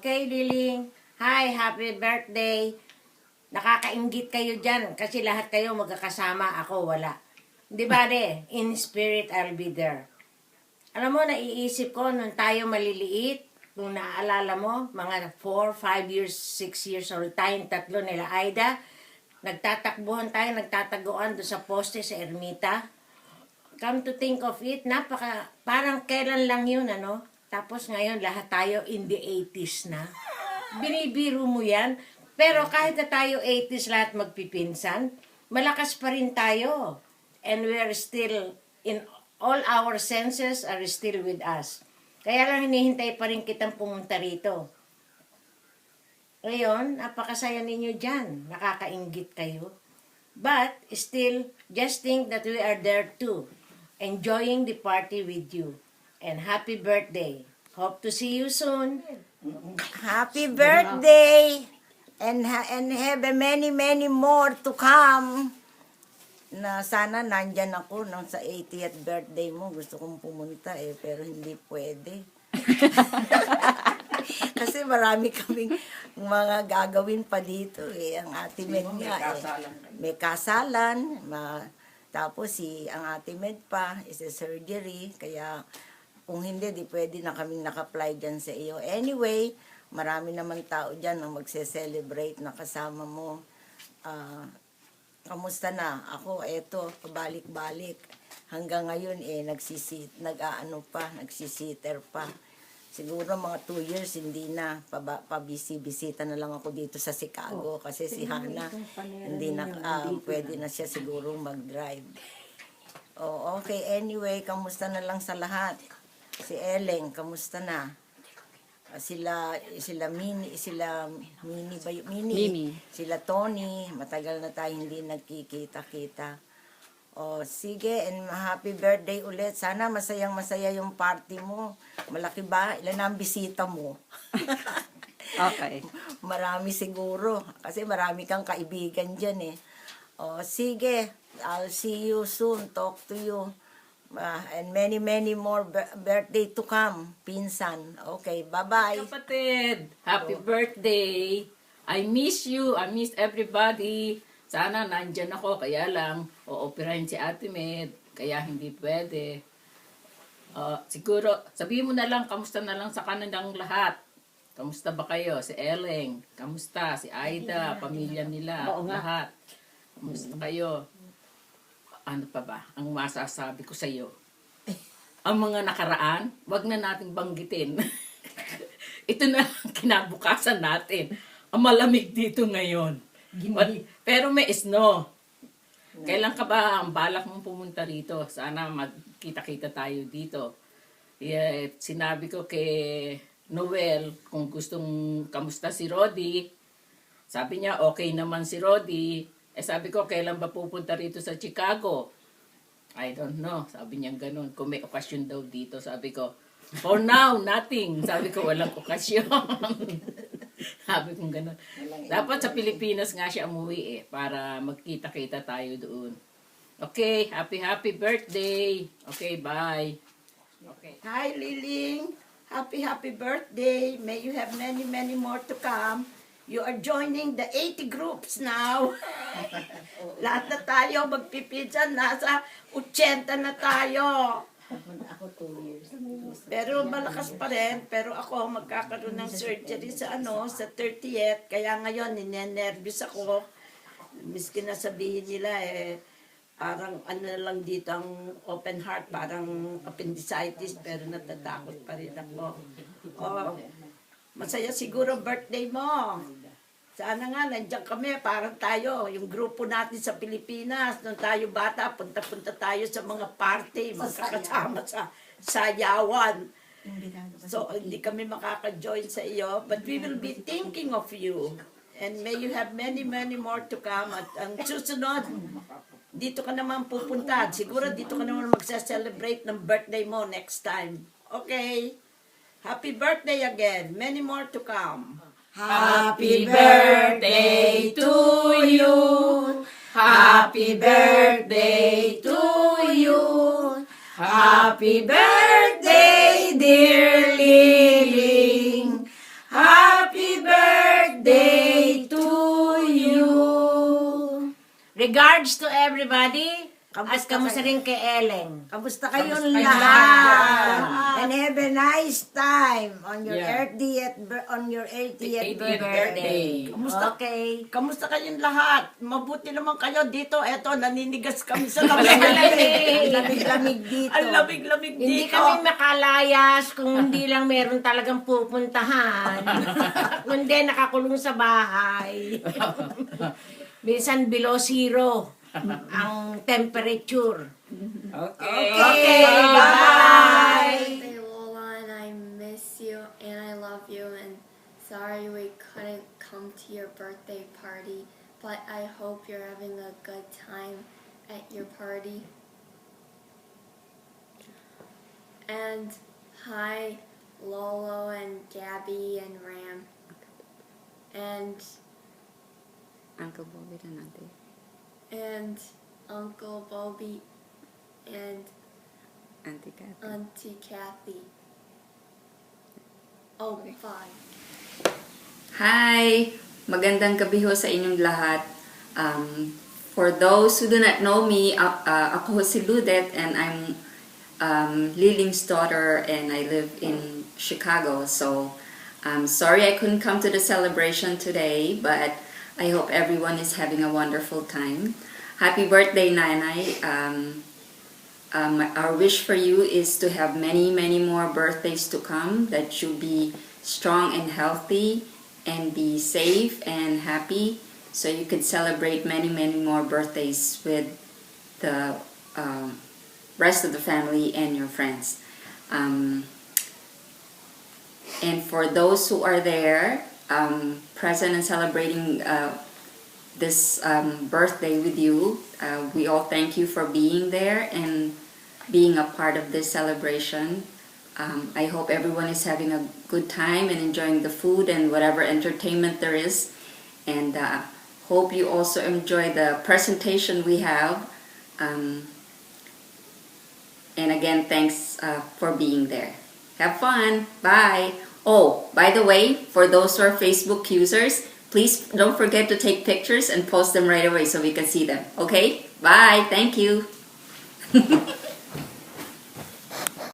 Okay, Liling. Hi, happy birthday. Nakakainggit kayo dyan kasi lahat kayo magkakasama. Ako, wala. Di ba, de? In spirit, I'll be there. Alam mo, naiisip ko nung tayo maliliit, kung naaalala mo, mga 4, 5 years, 6 years old, tayong tatlo nila Aida, nagtatakbuhan tayo, nagtataguan doon sa poste sa Ermita. Come to think of it, parang kailan lang yun, ano? Tapos ngayon, lahat tayo in the 80s na. Binibiro mo yan. Pero kahit na tayo 80s lahat magpipinsan, malakas pa rin tayo. And we are still, all our senses are still with us. Kaya lang hinihintay pa rin kitang pumunta rito. Ngayon, napakasaya ninyo dyan. Nakakainggit kayo. But, still, just think that we are there too. Enjoying the party with you. And happy birthday. Hope to see you soon. Happy birthday! And have many more to come. Na sana nandyan ako nang sa 80th birthday mo. Gusto kong pumunta pero hindi pwede. Kasi marami kaming mga gagawin pa dito Ang ate Med nga may kasalan. Tapos ang ate Med pa is a surgery. Kaya kung hindi, di pwede na kaming naka-apply dyan sa iyo. Anyway, marami naman tao dyan na magse-celebrate na kasama mo. Kamusta na? Ako, eto, pabalik-balik. Hanggang ngayon, nagsisiter pa. Siguro mga 2 years, hindi na. Pabisi-bisita na lang ako dito sa Chicago. Kasi si Hana, hindi na, pwede na siya siguro mag-drive. Okay. Anyway, kamusta na lang sa lahat? Si Eleng, kamusta na? Sila Mini, sila Tony, matagal na tayo hindi nagkikita-kita. Sige, and happy birthday ulit. Sana masayang-masaya yung party mo. Malaki ba? Ilan ang bisita mo? Okay. Marami siguro. Kasi marami kang kaibigan dyan sige, I'll see you soon. Talk to you. And many more birthday to come, pinsan. Okay, bye-bye. Kapatid, happy birthday. I miss you. I miss everybody. Sana nandyan ako, kaya lang, ooperahin si Ate Med, kaya hindi pwede. Siguro, sabihin mo na lang, kamusta na lang sa kanilang lahat. Kamusta ba kayo? Si Eleng, kamusta? Si Aida, pamilya nila, lahat. Kamusta kayo? Ano pa ba? Ang masasabi ko sa iyo. Ang mga nakaraan, wag na nating banggitin. Ito na ang kinabukasan natin. Ang malamig dito ngayon. Pero may snow. Kailan ka ba ang balak mong pumunta rito? Sana magkita-kita tayo dito. Sinabi ko kay Noel kung gustong kamusta si Rodi. Sabi niya okay naman si Rodi. Sabi ko, kailan ba pupunta rito sa Chicago? I don't know. Sabi niya ganun. Kung may okasyon daw dito, sabi ko, for now, nothing. Sabi ko, walang okasyon. Sabi ko ganun. Dapat sa Pilipinas nga siya umuwi para magkita-kita tayo doon. Okay, happy birthday. Okay, bye. Okay. Hi, Liling. Happy birthday. May you have many more to come. You are joining the 80 groups now. Lahat na tayo magpipinsan. Nasa 80 na tayo. Ako 2 years. Pero malakas pa rin. Pero ako magkakaroon ng surgery sa 30th. Kaya ngayon, ninenervous ako. Miskin na sabihin nila parang lang dito ang open heart, parang appendicitis, pero natatakot pa rin ako. Masaya siguro birthday mo. Sana nga, nandiyan kami, parang tayo, yung grupo natin sa Pilipinas, nung tayo bata, punta-punta tayo sa mga party, magkakasama sa sayawan. So, hindi kami makaka-join sa iyo, but we will be thinking of you. And may you have many more to come. At ang susunod, dito ka naman pupunta. Siguro dito ka naman magsa-celebrate ng birthday mo next time. Okay? Happy birthday again. Many more to come. Happy birthday to you. Happy birthday to you. Happy birthday, dear Liling. Happy birthday to you. Regards to everybody. At Kamusta kamusta rin kay Eleng. Kamusta kayong kayong lahat? And have a nice time on your Yeah. 80th 80th birthday. Kamusta? Okay. Kamusta kayong lahat? Mabuti naman kayo dito. Eto, naninigas kami sa Ang lamig. lamig-lamig dito. Ang lamig-lamig dito. Hindi kami makalayas kung hindi lang meron talagang pupuntahan. Kundi nakakulong sa bahay. Minsan below zero ang temperature. Okay. Okay, bye! Hey Lola, and I miss you and I love you and sorry we couldn't come to your birthday party, but I hope you're having a good time at your party. And hi Lolo and Gabby and Ram. And Uncle Bobby dan Auntie. and Uncle Bobby and Auntie Kat. Auntie Kathy. Oh, bye. Hi! Magandang gabi ho sa inyong lahat. For those who do not know me, ako ho si Ludet and I'm Liling's daughter and I live in Chicago. So, sorry I couldn't come to the celebration today, but I hope everyone is having a wonderful time. Happy birthday, Nanay. Our wish for you is to have many, many more birthdays to come, that you'll be strong and healthy and be safe and happy so you can celebrate many, many more birthdays with the rest of the family and your friends. And for those who are there, present and celebrating this birthday with you, we all thank you for being there and being a part of this celebration. I hope everyone is having a good time and enjoying the food and whatever entertainment there is. And hope you also enjoy the presentation we have. And again, thanks for being there. Have fun. Bye. Oh, by the way, for those who are Facebook users, please don't forget to take pictures and post them right away so we can see them. Okay? Bye. Thank you.